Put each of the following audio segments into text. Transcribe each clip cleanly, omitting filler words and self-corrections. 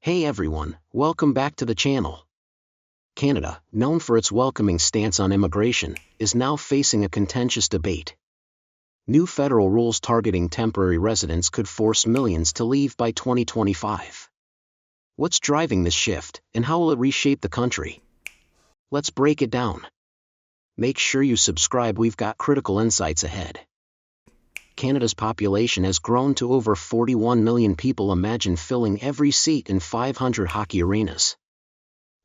Hey everyone, welcome back to the channel. Canada, known for its welcoming stance on immigration, is now facing a contentious debate. New federal rules targeting temporary residents could force millions to leave by 2025. What's driving this shift, and how will it reshape the country? Let's break it down. Make sure you subscribe, we've got critical insights ahead. Canada's population has grown to over 41 million people. Imagine filling every seat in 500 hockey arenas.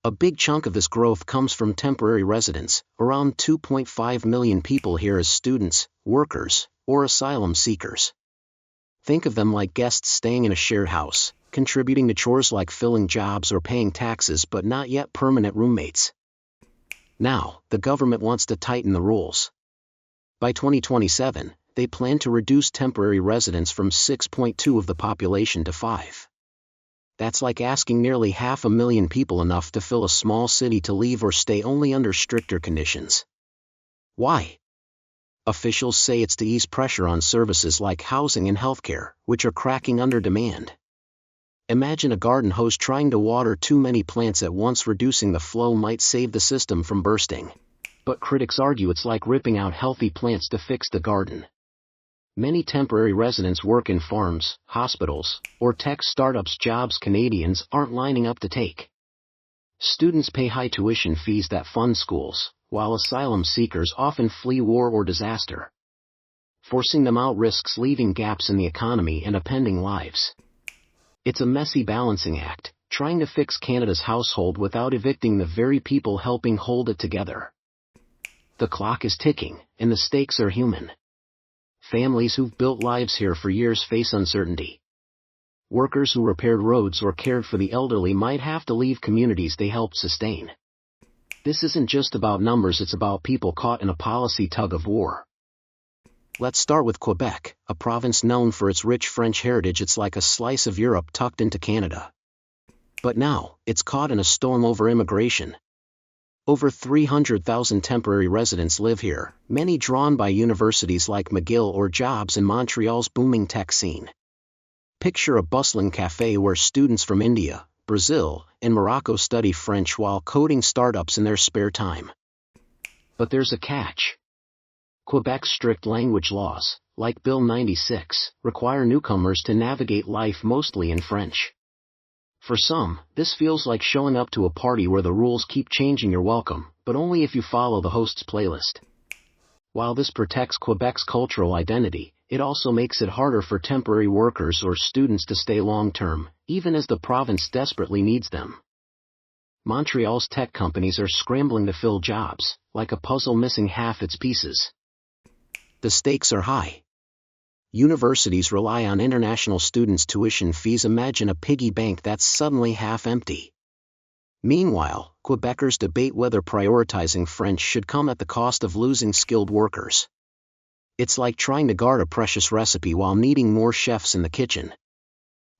A big chunk of this growth comes from temporary residents, around 2.5 million people here as students, workers, or asylum seekers. Think of them like guests staying in a shared house, contributing to chores like filling jobs or paying taxes but not yet permanent roommates. Now, the government wants to tighten the rules. By 2027, they plan to reduce temporary residents from 6.2% of the population to 5%. That's like asking nearly 500,000 people, enough to fill a small city, to leave or stay only under stricter conditions. Why? Officials say it's to ease pressure on services like housing and healthcare, which are cracking under demand. Imagine a garden hose trying to water too many plants at once. Reducing the flow might save the system from bursting. But critics argue it's like ripping out healthy plants to fix the garden. Many temporary residents work in farms, hospitals, or tech startups, jobs Canadians aren't lining up to take. Students pay high tuition fees that fund schools, while asylum seekers often flee war or disaster. Forcing them out risks leaving gaps in the economy and upending lives. It's a messy balancing act, trying to fix Canada's household without evicting the very people helping hold it together. The clock is ticking, and the stakes are human. Families who've built lives here for years face uncertainty. Workers who repaired roads or cared for the elderly might have to leave communities they helped sustain. This isn't just about numbers, it's about people caught in a policy tug-of-war. Let's start with Quebec, a province known for its rich French heritage. It's like a slice of Europe tucked into Canada. But now, it's caught in a storm over immigration. Over 300,000 temporary residents live here, many drawn by universities like McGill or jobs in Montreal's booming tech scene. Picture a bustling cafe where students from India, Brazil, and Morocco study French while coding startups in their spare time. But there's a catch. Quebec's strict language laws, like Bill 96, require newcomers to navigate life mostly in French. For some, this feels like showing up to a party where the rules keep changing. You're welcome, but only if you follow the host's playlist. While this protects Quebec's cultural identity, it also makes it harder for temporary workers or students to stay long-term, even as the province desperately needs them. Montreal's tech companies are scrambling to fill jobs, like a puzzle missing half its pieces. The stakes are high. Universities rely on international students' tuition fees. Imagine a piggy bank that's suddenly half empty. Meanwhile, Quebecers debate whether prioritizing French should come at the cost of losing skilled workers. It's like trying to guard a precious recipe while needing more chefs in the kitchen.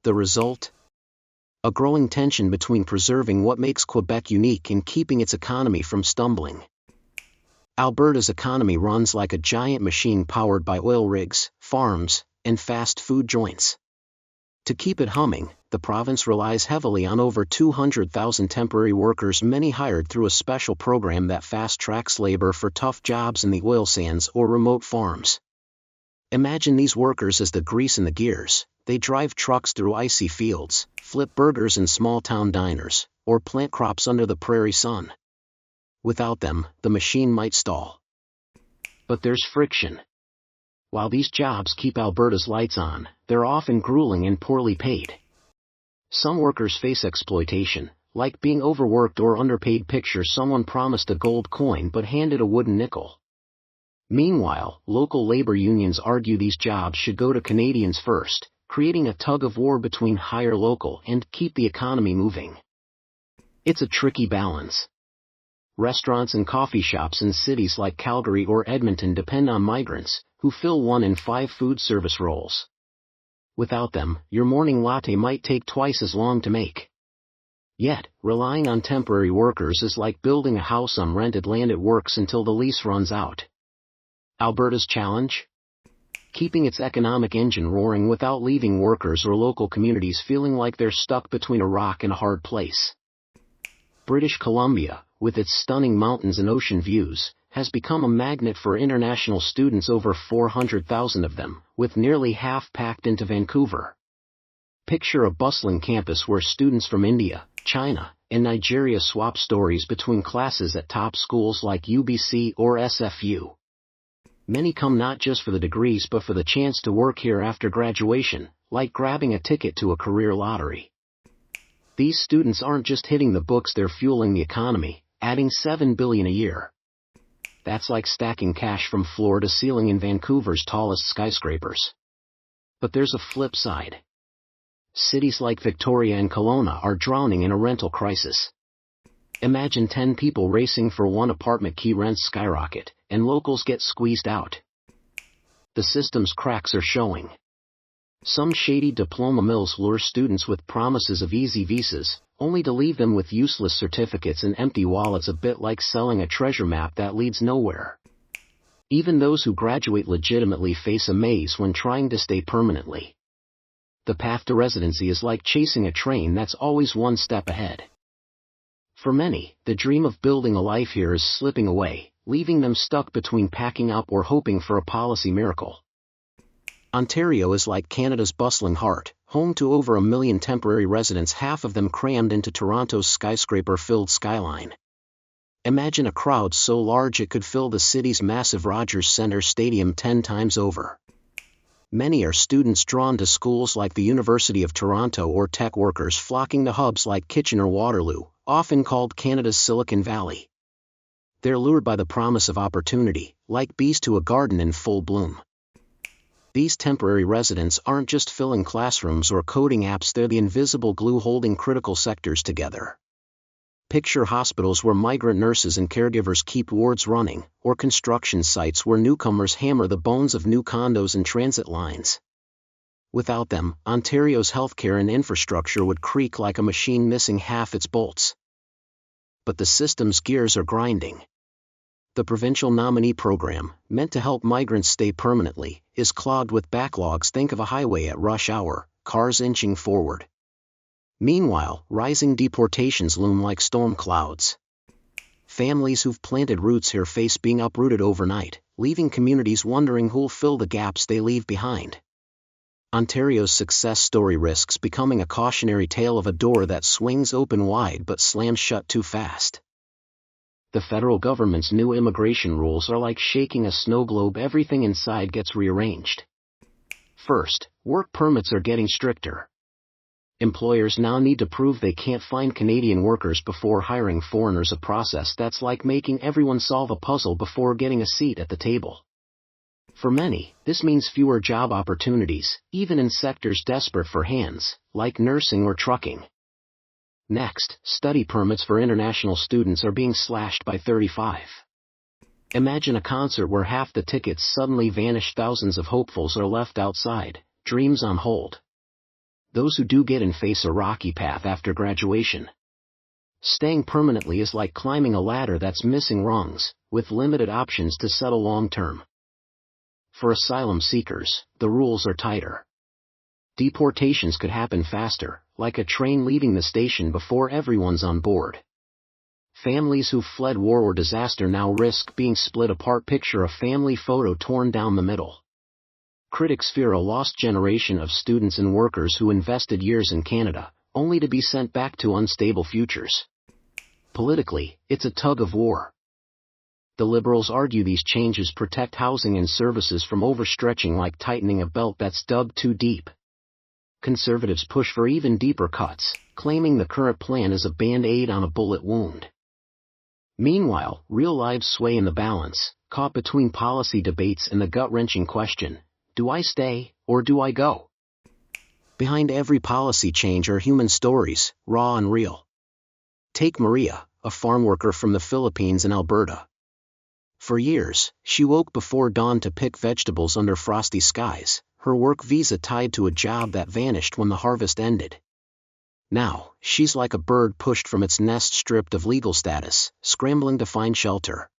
The result? A growing tension between preserving what makes Quebec unique and keeping its economy from stumbling. Alberta's economy runs like a giant machine powered by oil rigs, farms, and fast food joints. To keep it humming, the province relies heavily on over 200,000 temporary workers, many hired through a special program that fast-tracks labor for tough jobs in the oil sands or remote farms. Imagine these workers as the grease in the gears. They drive trucks through icy fields, flip burgers in small-town diners, or plant crops under the prairie sun. Without them, the machine might stall. But there's friction. While these jobs keep Alberta's lights on, they're often grueling and poorly paid. Some workers face exploitation, like being overworked or underpaid. Picture someone promised a gold coin but handed a wooden nickel. Meanwhile, local labor unions argue these jobs should go to Canadians first, creating a tug-of-war between hire local and keep the economy moving. It's a tricky balance. Restaurants and coffee shops in cities like Calgary or Edmonton depend on migrants, who fill 1 in 5 food service roles. Without them, your morning latte might take twice as long to make. Yet, relying on temporary workers is like building a house on rented land. It works until the lease runs out. Alberta's challenge? keeping its economic engine roaring without leaving workers or local communities feeling like they're stuck between a rock and a hard place. British Columbia, with its stunning mountains and ocean views, has become a magnet for international students, over 400,000 of them, with nearly half packed into Vancouver. Picture a bustling campus where students from India, China, and Nigeria swap stories between classes at top schools like UBC or SFU. Many come not just for the degrees but for the chance to work here after graduation, like grabbing a ticket to a career lottery. These students aren't just hitting the books, they're fueling the economy, adding $7 billion a year. That's like stacking cash from floor to ceiling in Vancouver's tallest skyscrapers. But there's a flip side. Cities like Victoria and Kelowna are drowning in a rental crisis. Imagine 10 people racing for one apartment key, rents skyrocket, and locals get squeezed out. The system's cracks are showing. Some shady diploma mills lure students with promises of easy visas, only to leave them with useless certificates and empty wallets, a bit like selling a treasure map that leads nowhere. Even those who graduate legitimately face a maze when trying to stay permanently. The path to residency is like chasing a train that's always one step ahead. For many, the dream of building a life here is slipping away, leaving them stuck between packing up or hoping for a policy miracle. Ontario is like Canada's bustling heart, home to over 1 million temporary residents, half of them crammed into Toronto's skyscraper-filled skyline. Imagine a crowd so large it could fill the city's massive Rogers Centre Stadium 10 times over. Many are students drawn to schools like the University of Toronto or tech workers flocking to hubs like Kitchener-Waterloo, often called Canada's Silicon Valley. They're lured by the promise of opportunity, like bees to a garden in full bloom. These temporary residents aren't just filling classrooms or coding apps, they're the invisible glue holding critical sectors together. Picture hospitals where migrant nurses and caregivers keep wards running, or construction sites where newcomers hammer the bones of new condos and transit lines. Without them, Ontario's healthcare and infrastructure would creak like a machine missing half its bolts. But the system's gears are grinding. The provincial nominee program, meant to help migrants stay permanently, is clogged with backlogs. Think of a highway at rush hour, cars inching forward. Meanwhile, rising deportations loom like storm clouds. Families who've planted roots here face being uprooted overnight, leaving communities wondering who'll fill the gaps they leave behind. Ontario's success story risks becoming a cautionary tale of a door that swings open wide but slams shut too fast. The federal government's new immigration rules are like shaking a snow globe. Everything inside gets rearranged. First, work permits are getting stricter. Employers now need to prove they can't find Canadian workers before hiring foreigners, a process that's like making everyone solve a puzzle before getting a seat at the table. For many, this means fewer job opportunities, even in sectors desperate for hands, like nursing or trucking. Next, study permits for international students are being slashed by 35%. Imagine a concert where half the tickets suddenly vanish. Thousands of hopefuls are left outside, dreams on hold. Those who do get in face a rocky path after graduation. Staying permanently is like climbing a ladder that's missing rungs, with limited options to settle long-term. For asylum seekers, the rules are tighter. Deportations could happen faster, like a train leaving the station before everyone's on board. Families who've fled war or disaster now risk being split apart. Picture a family photo torn down the middle. Critics fear a lost generation of students and workers who invested years in Canada, only to be sent back to unstable futures. Politically, it's a tug of war. The Liberals argue these changes protect housing and services from overstretching, like tightening a belt that's dug too deep. Conservatives push for even deeper cuts, claiming the current plan is a band-aid on a bullet wound. Meanwhile, real lives sway in the balance, caught between policy debates and the gut-wrenching question, do I stay, or do I go? Behind every policy change are human stories, raw and real. Take Maria, a farm worker from the Philippines and Alberta. For years, she woke before dawn to pick vegetables under frosty skies, her work visa tied to a job that vanished when the harvest ended. Now, she's like a bird pushed from its nest, stripped of legal status, scrambling to find shelter.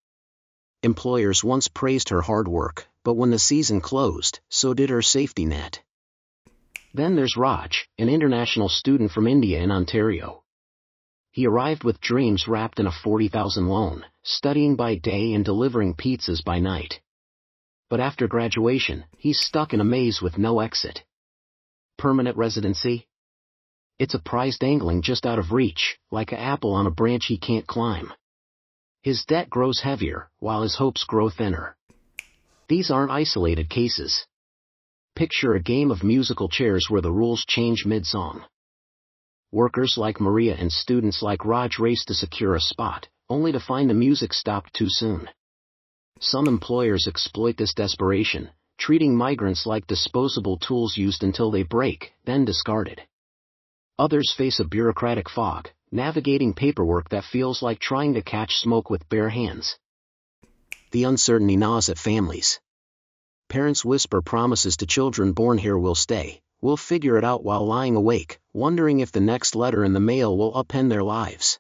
Employers once praised her hard work, but when the season closed, so did her safety net. Then there's Raj, an international student from India in Ontario. He arrived with dreams wrapped in a 40,000 loan, studying by day and delivering pizzas by night. But after graduation, he's stuck in a maze with no exit. Permanent residency? It's a prize dangling just out of reach, like an apple on a branch he can't climb. His debt grows heavier, while his hopes grow thinner. These aren't isolated cases. Picture a game of musical chairs where the rules change mid-song. Workers like Maria and students like Raj race to secure a spot, only to find the music stopped too soon. Some employers exploit this desperation, treating migrants like disposable tools used until they break, then discarded. Others face a bureaucratic fog, navigating paperwork that feels like trying to catch smoke with bare hands. The uncertainty gnaws at families. Parents whisper promises to children born here will stay, we'll figure it out while lying awake, wondering if the next letter in the mail will upend their lives.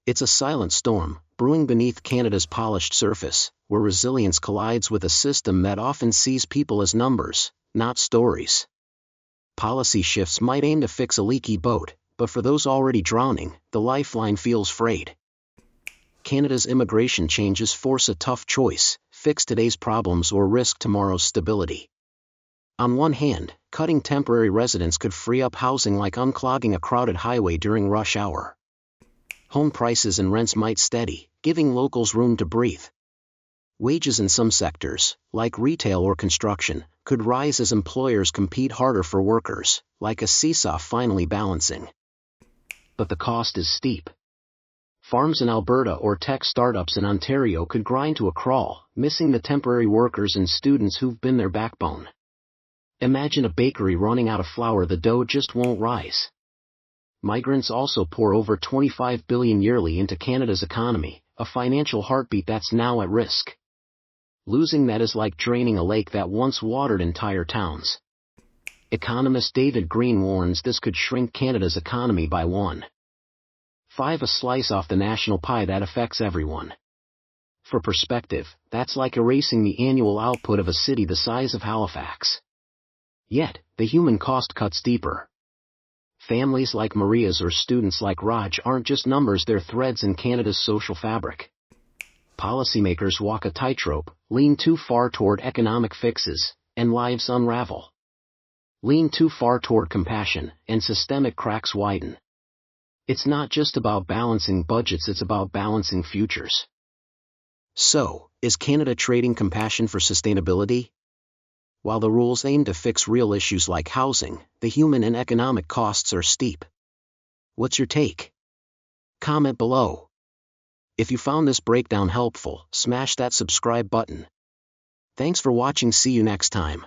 It's a silent storm, brewing beneath Canada's polished surface, where resilience collides with a system that often sees people as numbers, not stories. Policy shifts might aim to fix a leaky boat, but for those already drowning, the lifeline feels frayed. Canada's immigration changes force a tough choice: fix today's problems or risk tomorrow's stability. On one hand, cutting temporary residence could free up housing like unclogging a crowded highway during rush hour. Home prices and rents might steady, giving locals room to breathe. Wages in some sectors, like retail or construction, could rise as employers compete harder for workers, like a seesaw finally balancing. But the cost is steep. Farms in Alberta or tech startups in Ontario could grind to a crawl, missing the temporary workers and students who've been their backbone. Imagine a bakery running out of flour, the dough just won't rise. Migrants also pour over $25 billion yearly into Canada's economy, a financial heartbeat that's now at risk. Losing that is like draining a lake that once watered entire towns. Economist David Green warns this could shrink Canada's economy by 1/5 a slice off the national pie that affects everyone. For perspective, that's like erasing the annual output of a city the size of Halifax. Yet, the human cost cuts deeper. Families like Maria's or students like Raj aren't just numbers, they're threads in Canada's social fabric. Policymakers walk a tightrope, lean too far toward economic fixes, and lives unravel. Lean too far toward compassion, and systemic cracks widen. It's not just about balancing budgets, it's about balancing futures. So, is Canada trading compassion for sustainability? While the rules aim to fix real issues like housing, the human and economic costs are steep. What's your take? Comment below. If you found this breakdown helpful, smash that subscribe button. Thanks for watching. See you next time.